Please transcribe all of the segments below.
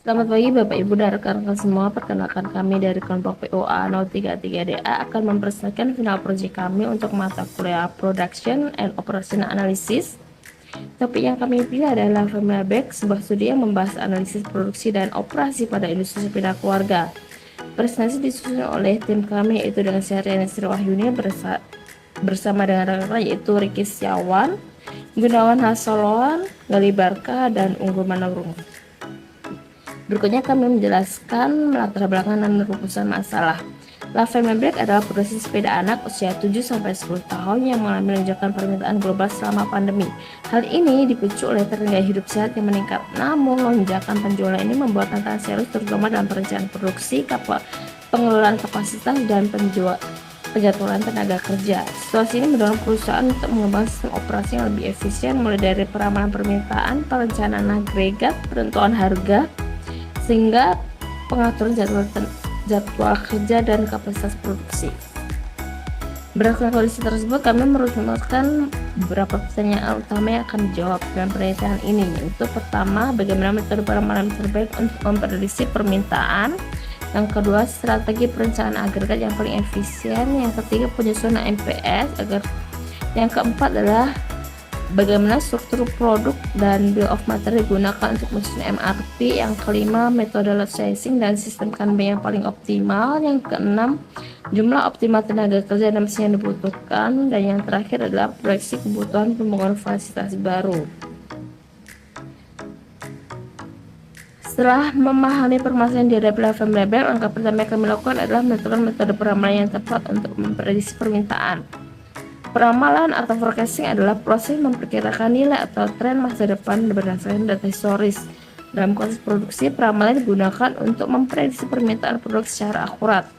Selamat pagi Bapak Ibu dan rekan-rekan semua. Perkenalkan kami dari kelompok POA 033DA akan mempresentasikan final project kami untuk mata kuliah Production and Operational Analysis. Topik yang kami pilih adalah Formula Back, sebuah studi yang membahas analisis produksi dan operasi pada industri sepeda keluarga. Presentasi disusun oleh tim kami yaitu dengan Syahriani Sri Wahyuni bersama dengan rekan-rekan yaitu Riki Setiawan, Gunawan Hasoloan, Gali Barka, dan Unggul Manurung. Berikutnya kami menjelaskan latar belakang dan rumusan masalah. Lavender Break adalah produksi sepeda anak usia 7-10 tahun yang mengalami lonjakan permintaan global selama pandemi. Hal ini dipicu oleh trennya hidup sehat yang meningkat. Namun, lonjakan penjualan ini membuat tantangan serius terutama dalam perencanaan produksi, pengelolaan kapasitas, dan penjadwalan tenaga kerja. Situasi ini mendorong perusahaan untuk mengembangkan sistem operasi yang lebih efisien, mulai dari peramalan permintaan, perencanaan agregat, penentuan harga, sehingga pengaturan jadwal kerja dan kapasitas produksi. Berdasarkan kondisi tersebut, kami merumuskan beberapa pertanyaan utama yang akan dijawab dalam penelitian ini, yaitu pertama, bagaimana metode peramalan terbaik untuk memprediksi permintaan. Yang kedua, strategi perencanaan agregat yang paling efisien. Yang ketiga, penyusunan MPS. Yang keempat adalah bagaimana struktur produk dan bill of material digunakan untuk menyusun MRP. Yang kelima, metode load sizing dan sistem Kanban yang paling optimal. Yang keenam, jumlah optimal tenaga kerja dan mesin yang dibutuhkan. Dan yang terakhir adalah proyeksi kebutuhan pembangunan fasilitas baru. Setelah memahami permasalahan di hadapi Lavender Break, langkah pertama yang kami lakukan adalah menentukan metode peramalan yang tepat untuk memprediksi permintaan. Peramalan atau forecasting adalah proses memperkirakan nilai atau tren masa depan berdasarkan data historis. Dalam konteks produksi, peramalan digunakan untuk memprediksi permintaan produk secara akurat.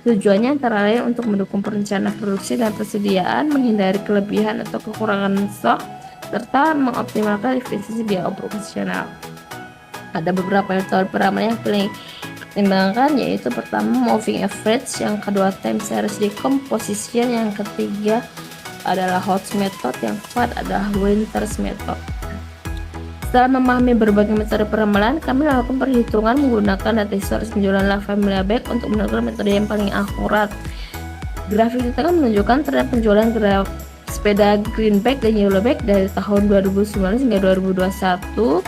Tujuannya antara lain untuk mendukung perencanaan produksi dan persediaan, menghindari kelebihan atau kekurangan stok, serta mengoptimalkan efisiensi biaya operasional. Ada beberapa metode peramalan yang paling dipertimbangkan, yaitu pertama moving average, yang kedua time series decomposition, yang ketiga adalah Hodge method, yang keempat adalah Winters method. Setelah memahami berbagai metode peramalan, kami melakukan perhitungan menggunakan data historis penjualan Lavender Break untuk menentukan metode yang paling akurat. Grafik di tengah menunjukkan tren penjualan sepeda Greenback dan Yellowback dari tahun 2019 hingga 2021.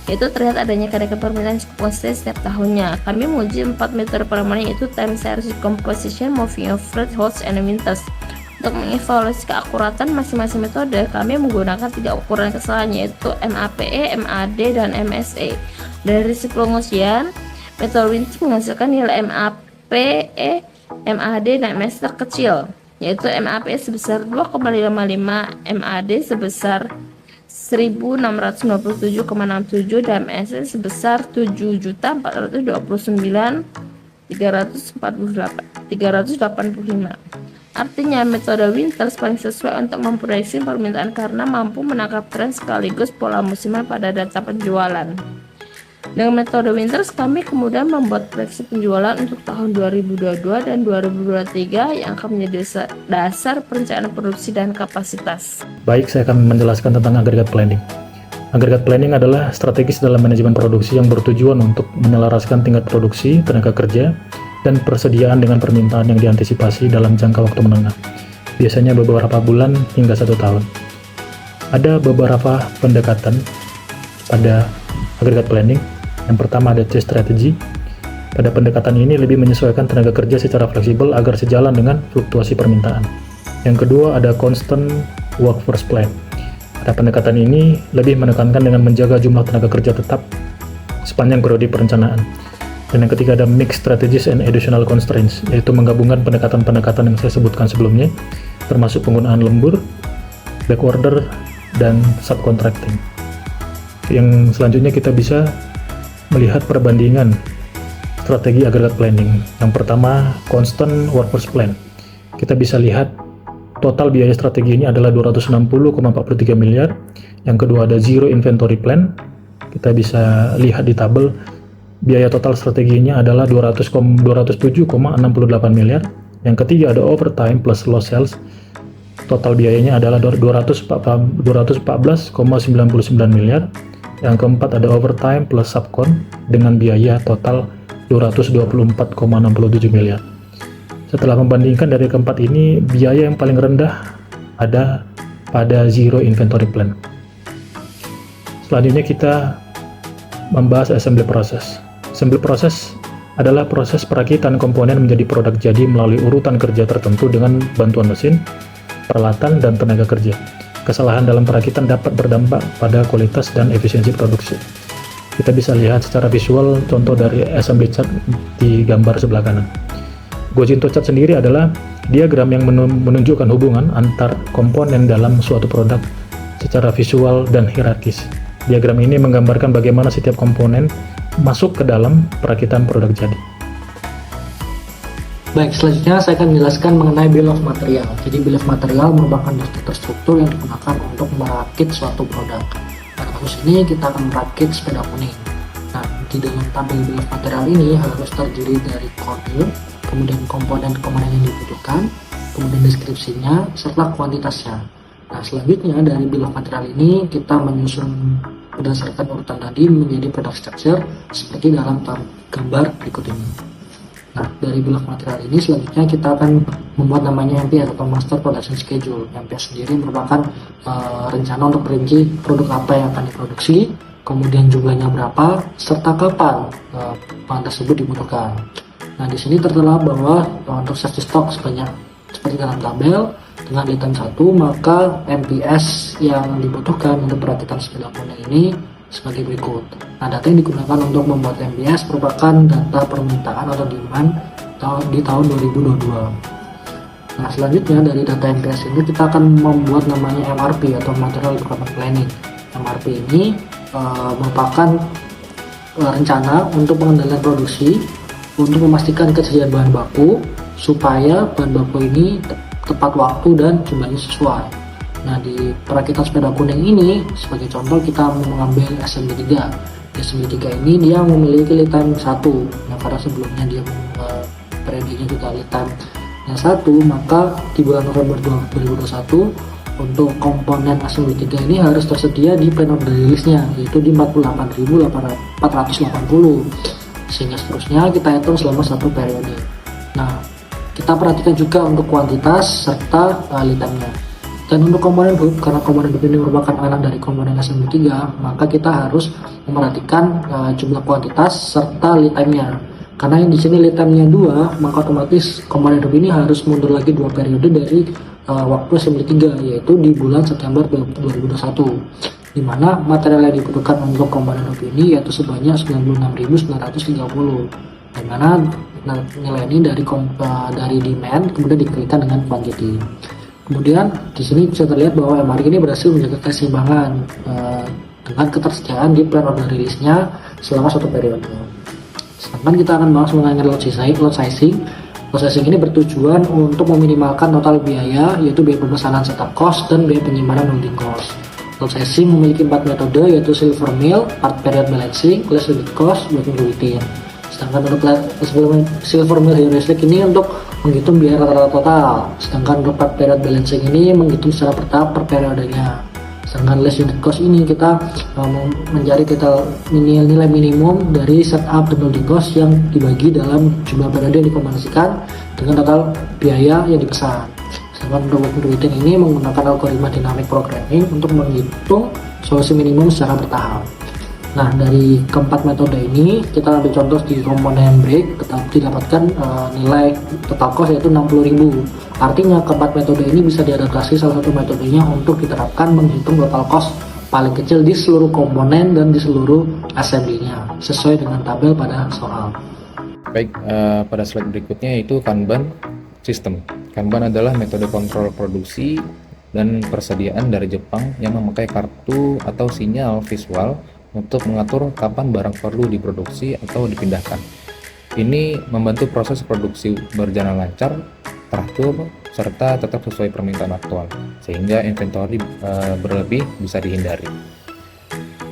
Yaitu terlihat adanya kenaikan permintaan cukup konsisten setiap tahunnya. Kami menguji 4 metode peramalan, yaitu time series decomposition, moving average, Hodge, and Winters. Untuk mengevaluasi keakuratan masing-masing metode, kami menggunakan 3 ukuran kesalahan, yaitu MAPE, MAD, dan MSE. Dari sisi pengujian, metode Winters menghasilkan nilai MAPE, MAD, dan MSE terkecil, yaitu MAPE sebesar 2,55, MAD sebesar 1697,67 dan MSE sebesar 7.429.385. Artinya metode Winters paling sesuai untuk memprediksi permintaan karena mampu menangkap tren sekaligus pola musiman pada data penjualan. Dengan metode Winters, kami kemudian membuat prediksi penjualan untuk tahun 2022 dan 2023 yang akan menjadi dasar perencanaan produksi dan kapasitas. Baik, saya akan menjelaskan tentang aggregate planning. Aggregate planning adalah strategis dalam manajemen produksi yang bertujuan untuk menyelaraskan tingkat produksi, tenaga kerja, dan persediaan dengan permintaan yang diantisipasi dalam jangka waktu menengah, biasanya beberapa bulan hingga 1 tahun. Ada beberapa pendekatan pada aggregate planning. Yang pertama ada chase strategy. Pada pendekatan ini lebih menyesuaikan tenaga kerja secara fleksibel agar sejalan dengan fluktuasi permintaan. Yang kedua ada constant workforce plan. Pada pendekatan ini lebih menekankan dengan menjaga jumlah tenaga kerja tetap sepanjang periode perencanaan. Dan yang ketiga ada mixed strategies and additional constraints, yaitu menggabungkan pendekatan-pendekatan yang saya sebutkan sebelumnya, termasuk penggunaan lembur, backorder, dan subcontracting. Yang selanjutnya kita bisa melihat perbandingan strategi aggregate planning. Yang pertama, constant workforce plan. Kita bisa lihat total biaya strategi ini adalah 260,43 miliar. Yang kedua ada zero inventory plan. Kita bisa lihat di tabel biaya total strateginya adalah 207,68 miliar. Yang ketiga ada overtime plus lost sales. Total biayanya adalah 214,99 miliar. Yang keempat ada overtime plus subcon dengan biaya total 224,67 miliar. Setelah membandingkan dari keempat ini, biaya yang paling rendah ada pada zero inventory plan. Selanjutnya kita membahas assembly process. Assembly process adalah proses perakitan komponen menjadi produk jadi melalui urutan kerja tertentu dengan bantuan mesin, peralatan, dan tenaga kerja. Kesalahan dalam perakitan dapat berdampak pada kualitas dan efisiensi produksi. Kita bisa lihat secara visual contoh dari assembly chart di gambar sebelah kanan. Gojinto chart sendiri adalah diagram yang menunjukkan hubungan antar komponen dalam suatu produk secara visual dan hierarkis. Diagram ini menggambarkan bagaimana setiap komponen masuk ke dalam perakitan produk jadi. Baik, selanjutnya saya akan menjelaskan mengenai bill of material. Jadi bill of material merupakan daftar struktur yang digunakan untuk merakit suatu produk. Pada kasus ini kita akan merakit sepeda kuning. Nah, di dalam tabel bill of material ini harus terdiri dari kode, kemudian komponen-komponen yang dibutuhkan, kemudian deskripsinya, serta kuantitasnya. Nah, selanjutnya dari bill of material ini kita menyusun berdasarkan urutan tadi menjadi product structure seperti dalam gambar berikut ini. Nah, dari bill of material ini selanjutnya kita akan membuat namanya MPS atau Master Production Schedule. MPS sendiri merupakan rencana untuk merinci produk apa yang akan diproduksi, kemudian jumlahnya berapa, serta kapan bahan tersebut dibutuhkan. Nah, di sini tertera bahwa untuk safety stock sebanyak seperti dalam tabel dengan lead time 1, maka MPS yang dibutuhkan untuk perakitan sepeda kuning ini sebagai berikut. Nah, data yang digunakan untuk membuat MPS merupakan data permintaan atau demand di tahun 2022. Nah, selanjutnya dari data MPS ini kita akan membuat namanya MRP atau Material Requirement Planning. MRP ini merupakan rencana untuk pengendalian produksi untuk memastikan ketersediaan bahan baku supaya bahan baku ini tepat waktu dan jumlahnya sesuai. Nah, di perakitan sepeda kuning ini sebagai contoh kita mengambil SMB3. Di SMB3 ini dia memiliki lead time 1. Nah, karena sebelumnya dia periodenya juga lead time yang 1, maka di bulan November 2021 untuk komponen SMB3 ini harus tersedia di plan order release-nya, yaitu di 48.480, sehingga seterusnya kita hitung selama satu periode. Nah, kita perhatikan juga untuk kuantitas serta lead time-nya. Dan untuk komponen hub, karena komponen hub ini merupakan anak dari komponen SMB3, maka kita harus memperhatikan jumlah kuantitas serta lead time-nya. Karena yang di sini lead time-nya 2, maka otomatis komponen hub ini harus mundur lagi 2 periode dari waktu SMB3, yaitu di bulan September 2021, di mana material yang dibutuhkan untuk komponen hub ini yaitu sebanyak 96.930, di mana nilai ini dari demand kemudian dikalikan dengan quantity. Kemudian di sini bisa terlihat bahwa MRP ini berhasil menjaga keseimbangan dengan ketersediaan di plan order release-nya selama suatu periode. Sedangkan kita akan bahas mengenai load sizing. Load sizing ini bertujuan untuk meminimalkan total biaya, yaitu biaya pemesanan setup cost dan biaya penyimpanan holding cost. Load sizing memiliki 4 metode, yaitu silver mill, part period balancing, class unit cost, working routine. Sedangkan untuk silver mill heuristic ini untuk menghitung biaya rata-rata total. Sedangkan untuk part period balancing ini menghitung secara bertahap per periodenya. Sedangkan less unit cost ini kita mencari nilai minimum dari setup dan holding cost yang dibagi dalam jumlah periode yang dikombinasikan dengan total biaya yang dipesan. Sedangkan untuk working routine ini menggunakan algoritma dynamic programming untuk menghitung solusi minimum secara bertahap. Nah, dari keempat metode ini kita ambil contoh di komponen brake, didapatkan nilai total cost yaitu 60.000. Artinya keempat metode ini bisa diadaptasi salah satu metodenya untuk diterapkan menghitung total cost paling kecil di seluruh komponen dan di seluruh assembly-nya sesuai dengan tabel pada soal. Baik, pada slide berikutnya yaitu Kanban System. Kanban adalah metode kontrol produksi dan persediaan dari Jepang yang memakai kartu atau sinyal visual untuk mengatur kapan barang perlu diproduksi atau dipindahkan. Ini membantu proses produksi berjalan lancar, teratur, serta tetap sesuai permintaan aktual, sehingga inventory berlebih bisa dihindari.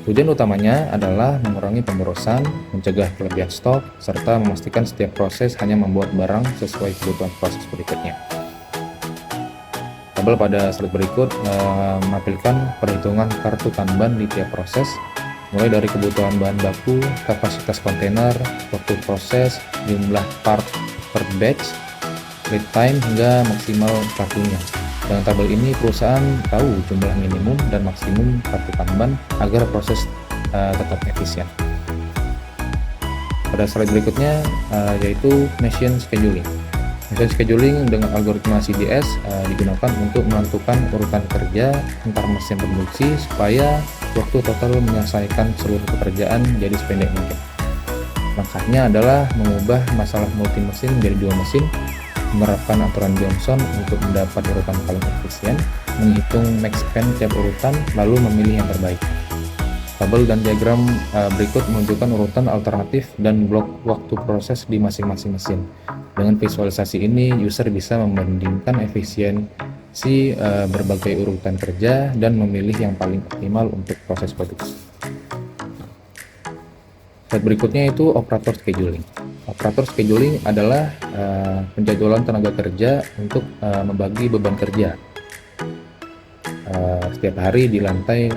Tujuan utamanya adalah mengurangi pemborosan, mencegah kelebihan stok, serta memastikan setiap proses hanya membuat barang sesuai kebutuhan proses berikutnya. Tabel pada slide berikut menampilkan perhitungan kartu Kanban di tiap proses mulai dari kebutuhan bahan baku, kapasitas kontainer, waktu proses, jumlah part per batch, lead time, hingga maksimal kartunya. Dengan tabel ini, perusahaan tahu jumlah minimum dan maksimum kartu Kanban agar proses tetap efisien. Pada slide berikutnya yaitu machine scheduling. Machine scheduling dengan algoritma CDS digunakan untuk menentukan urutan kerja antar mesin produksi supaya waktu total menyelesaikan seluruh pekerjaan jadi sependek mungkin. Langkahnya adalah mengubah masalah multi mesin menjadi 2 mesin, menerapkan aturan Johnson untuk mendapat urutan paling efisien, menghitung max span tiap urutan, lalu memilih yang terbaik. Tabel dan diagram berikut menunjukkan urutan alternatif dan blok waktu proses di masing-masing mesin. Dengan visualisasi ini, user bisa membandingkan efisiensi berbagai urutan kerja dan memilih yang paling optimal untuk proses produksi. Slide berikutnya itu operator scheduling. Operator scheduling adalah penjadwalan tenaga kerja untuk membagi beban kerja setiap hari di lantai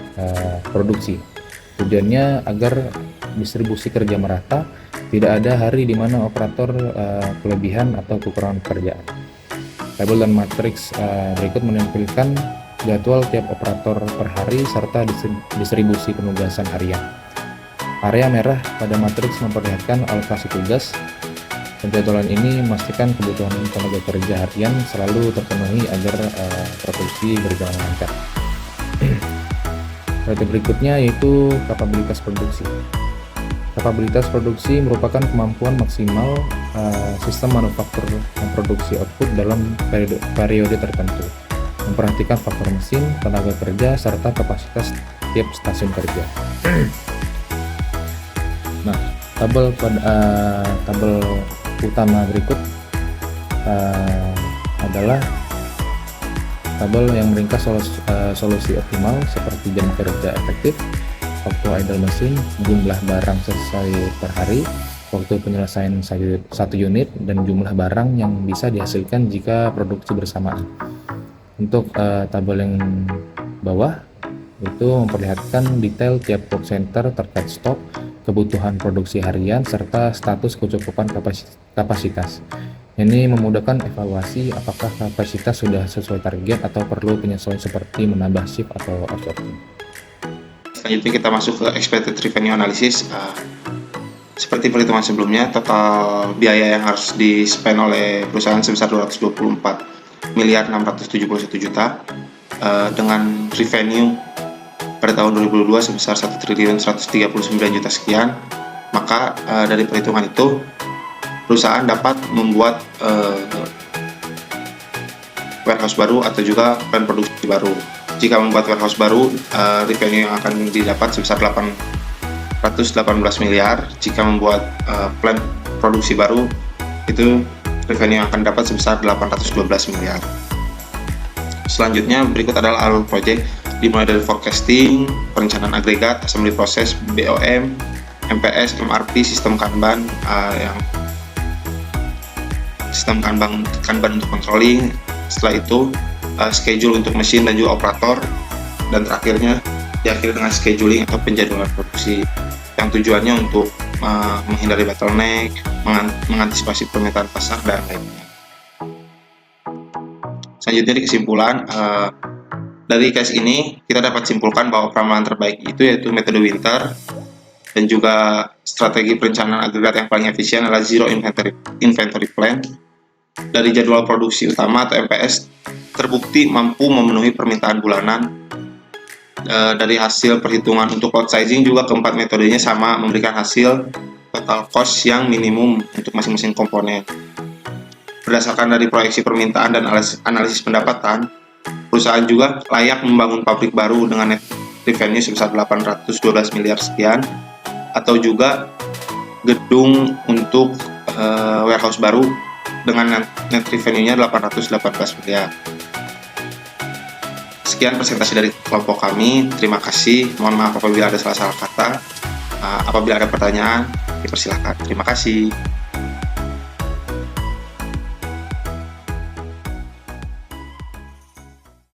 produksi. Tujuannya agar distribusi kerja merata, tidak ada hari di mana operator kelebihan atau kekurangan pekerjaan. Tabel dan matriks berikut menampilkan jadwal tiap operator per hari serta distribusi penugasan harian. Area merah pada matriks memperlihatkan alokasi tugas. Penjadwalan ini memastikan kebutuhan tenaga kerja harian selalu terpenuhi agar produksi berjalan lancar. Slide berikutnya yaitu kapabilitas produksi. Kapabilitas produksi merupakan kemampuan maksimal sistem manufaktur memproduksi output dalam periode tertentu, memperhatikan faktor mesin, tenaga kerja, serta kapasitas tiap stasiun kerja. Nah, tabel utama berikut adalah tabel yang meringkas solusi optimal seperti jam kerja efektif, waktu idle mesin, jumlah barang selesai per hari, waktu penyelesaian satu unit, dan jumlah barang yang bisa dihasilkan jika produksi bersamaan. Untuk tabel yang bawah itu memperlihatkan detail tiap work center terkait stok, kebutuhan produksi harian, serta status kecukupan kapasitas. Ini memudahkan evaluasi apakah kapasitas sudah sesuai target atau perlu penyesuaian seperti menambah shift atau outsourcing. Selanjutnya kita masuk ke expected revenue analysis. Seperti perhitungan sebelumnya, total biaya yang harus di-spend oleh perusahaan sebesar 224.671 juta dengan revenue pada tahun 2022 sebesar 1.139 juta sekian. Maka dari perhitungan itu perusahaan dapat membuat warehouse baru atau juga plan produksi baru. Jika membuat warehouse baru, revenue yang akan didapat sebesar 818 miliar. Jika membuat plan produksi baru, itu revenue yang akan dapat sebesar 812 miliar. Selanjutnya berikut adalah alur project, dimulai dari forecasting, perencanaan agregat, assembly proses, BOM, MPS, MRP, sistem Kanban, yang sistem Kanban untuk controlling. Setelah itu schedule untuk mesin dan juga operator, dan terakhirnya diakhiri dengan scheduling atau penjadwalan produksi yang tujuannya untuk menghindari bottleneck, mengantisipasi permintaan pasar, dan lainnya. Selanjutnya di kesimpulan, dari case ini kita dapat simpulkan bahwa peramalan terbaik itu yaitu metode Winter, dan juga strategi perencanaan agregat yang paling efisien adalah Zero Inventory Plan. Dari jadwal produksi utama atau MPS terbukti mampu memenuhi permintaan bulanan. Dari hasil perhitungan untuk lot sizing juga keempat metodenya sama memberikan hasil total cost yang minimum untuk masing-masing komponen. Berdasarkan dari proyeksi permintaan dan analisis pendapatan, perusahaan juga layak membangun pabrik baru dengan net revenue sebesar 812 miliar sekian, atau juga gedung untuk warehouse baru dengan net revenue-nya 818 miliar. Sekian presentasi dari kelompok kami. Terima kasih. Mohon maaf apabila ada salah-salah kata. Apabila ada pertanyaan, dipersilakan. Terima kasih.